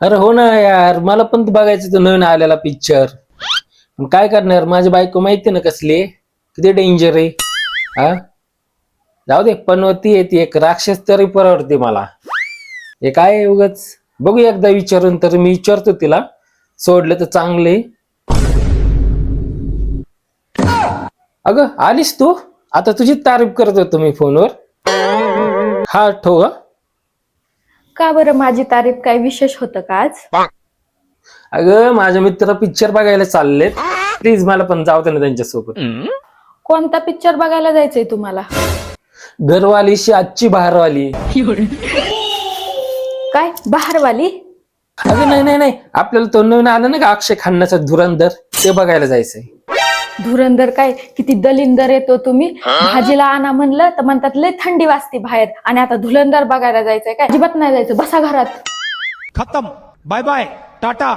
अरे हो ना यार, मला पण बघायचं तो नवीन आलेला पिक्चर. पण काय करणार, माझी बायको माहिती ना कसली आहे, किती डेंजर आहे. हा, जाऊ दे. पण ती येते एक राक्षस तरी परवडते मला. हे काय उगच बघू एकदा विचारून, तर मी विचारतो तिला. सोडलं तर चांगले. अगं आलीस तू? आता तुझी तारीफ करत होतो मी फोनवर. हा ठेव हा. का बरं, माझी तारीफ काय विशेष होतं का आज? अगं माझ्या मित्र पिक्चर बघायला चाललेत. प्लीज मला पण जाऊ दे ना त्यांच्यासोबत. कोणता पिक्चर बघायला जायचंय तुम्हाला? घरवालीशी आजची बहारवाली. काय बहारवाली? अगं नाही नाही नाही, आपल्याला तो नवीन आलं ना का अक्षय खन्नाचा धुरंधर, ते बघायला जायचंय. धुरंधर काय? किती दलिंदर येतो तुम्ही. भाजीला आणा म्हणलं तर म्हणतात लय थंडी वाजते बाहेर, आणि आता धुरंधर बघायला जायचंय काय? अजिबात नाही जायचं, बसा घरात. खत्म. Bye bye Tata.